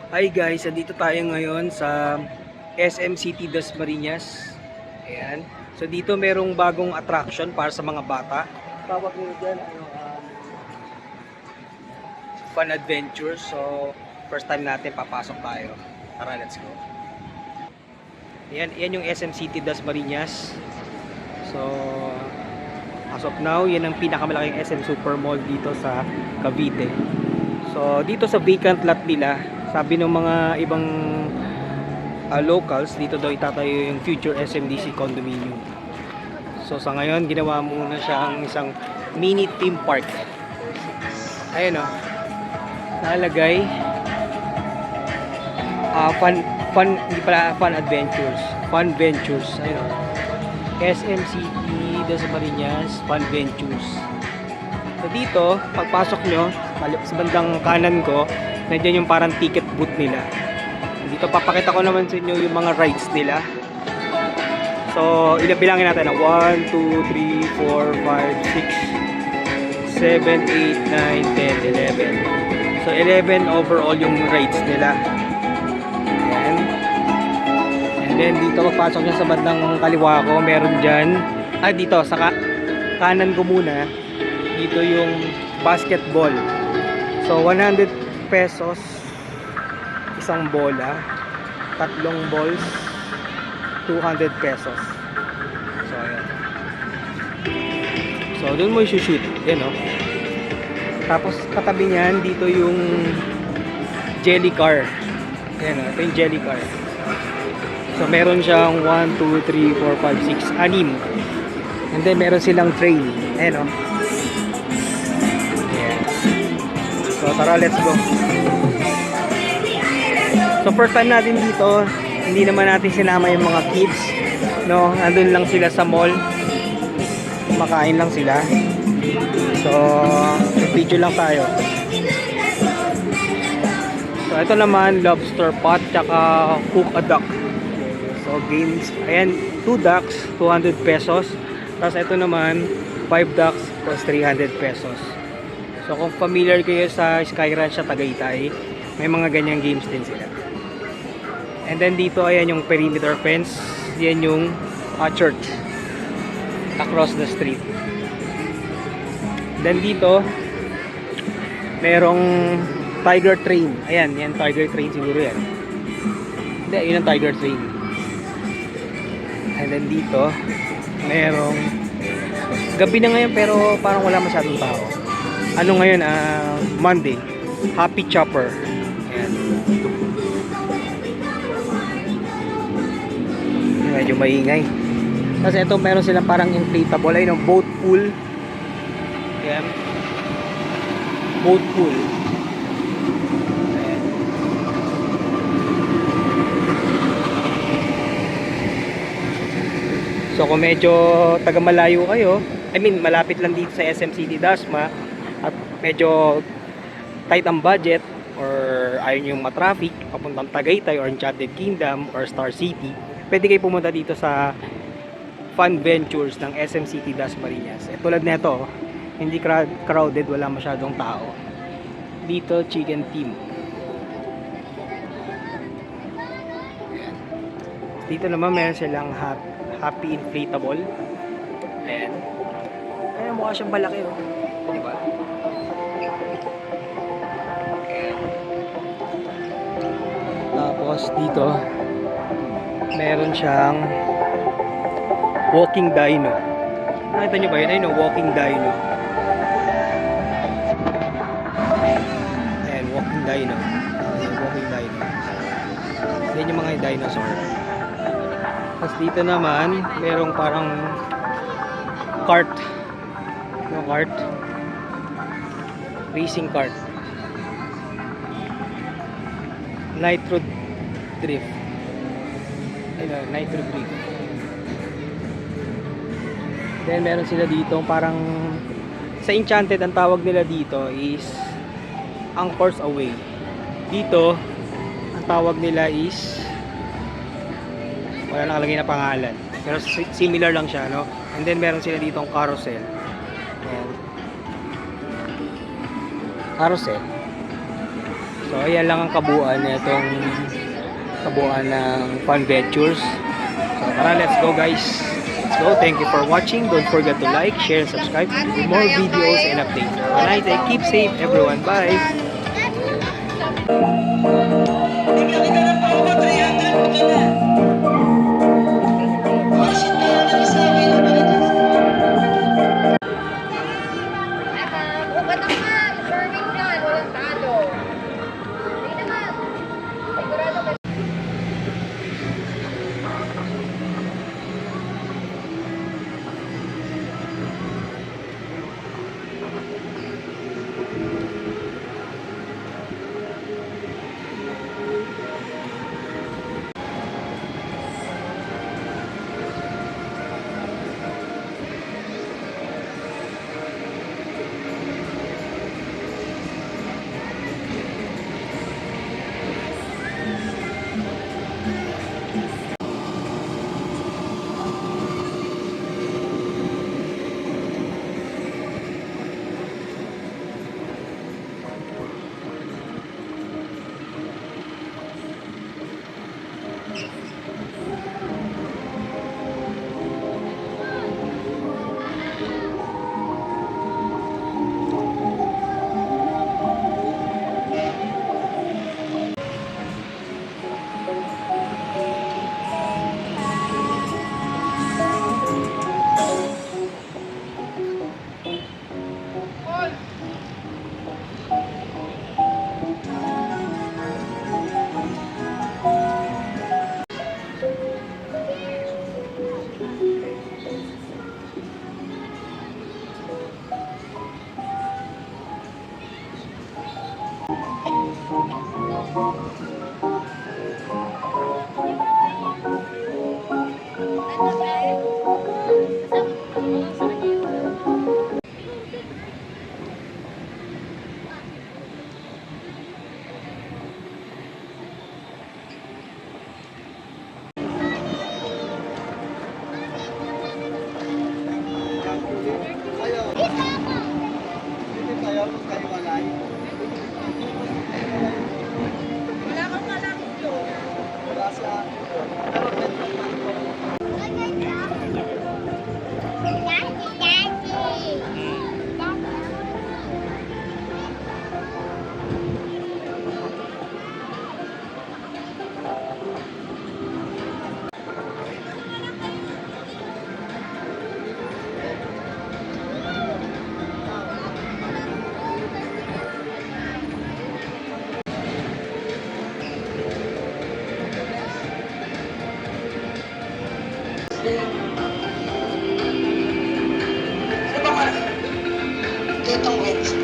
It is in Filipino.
Hi guys, andito tayo ngayon sa SM City Dasmariñas. Ayan. So dito merong bagong attraction para sa mga bata. Tawag nila dyan, Fun Adventures. So first time natin papasok tayo. Tara, let's go. Ayan, yan yung SM City Dasmariñas. So as of now, yan ang pinakamalaking SM Super Mall dito sa Cavite. So dito sa vacant lot nila, sabi ng mga ibang locals, dito daw itatayo yung future SMDC condominium. So sa ngayon, ginawa muna siya ang isang mini theme park. Ayun o, nalagay hindi pala fun adventures, fun ventures. Ayun o, SM City Dasmariñas Fun Ventures. So dito, pagpasok nyo sa bandang kanan ko, nandiyan yung parang ticket booth nila. Dito papakita ko naman sa inyo yung mga rides nila. So bilangin natin na 1, 2, 3, 4, 5, 6, 7, 8, 9, 10, 11. So 11 overall yung rides nila. Ayan. And then dito papasok nyo sa bandang kaliwa ko, meron dyan dito sa kanan ko muna, dito yung basketball. So 100 pesos isang bola, tatlong balls, 200 pesos. So ayan. So doon mo i-shoot, yan o. Tapos katabi niyan dito yung jelly car. Ayan o, ito yung jelly car. So meron siyang 1, 2, 3, 4, 5, 6, 6. And then meron silang train. Ayan o. So tara, let's go. So first time natin dito, hindi naman natin sinama yung mga kids, no? Andun lang sila sa mall, kumakain lang sila. So video lang tayo. So ito naman, lobster pot tsaka cook a duck. So games, ayan, 2 ducks 200 pesos. Tapos ito naman 5 ducks plus 300 pesos. So kung familiar kayo sa Sky Ranch sa Tagaytay, may mga ganyang games din sila. And then dito, ayan yung perimeter fence. Yan yung church across the street. Then dito, merong tiger train. Ayan, yan tiger train siguro yan. Hindi, yun ang tiger train. And then dito, merong gabi na ngayon pero parang wala masyadong tao. Ano ngayon? Monday. Happy Chopper. Ayan. Medyo maingay. Kasi ito meron silang parang inflatable. Ayun yung boat pool. Ayan. Boat pool. Ayan. So kung medyo taga malayo kayo, malapit lang dito sa SM City Dasma, at medyo tight ang budget, or ayaw nyo yung matraffic papuntang Tagaytay or Enchanted Kingdom or Star City, pwede kayo pumunta dito sa Fun Ventures ng SM City Dasmariñas. Tulad nito, hindi crowded, wala masyadong tao. Dito, chicken team. Ayan. Dito naman meron silang happy inflatable. Ayan. Ayan, mukha siyang malaki, oh. Diba? Tapos dito meron siyang walking dino. Nakita nyo ba yun? Ayun, walking dino. Ayan, walking dino. Ayan, walking dino. Ayan yung mga dinosaur. Tapos dito naman merong parang cart. No, cart. Racing cart. Nitro drift. Ayun, nitro drift. Then meron sila dito parang sa Enchanted, ang tawag nila dito is Anchors Away. Dito ang tawag nila is wala nakalagay na pangalan, pero similar lang siya, no? And then meron sila dito ang carousel. Ayan. Carousel. So, ayan lang ang kabuuan nitong kabuuan ng Fun Ventures. So, tara, let's go guys. Let's go. Thank you for watching. Don't forget to like, share, and subscribe for more videos and updates. Have a nice day. Keep safe, everyone. Bye. Ba't naman? Serving yan. Walang talo. Hindi naman. Sigurado ka. Wala kang malaki yun. Ano ba ka? Tutong wins.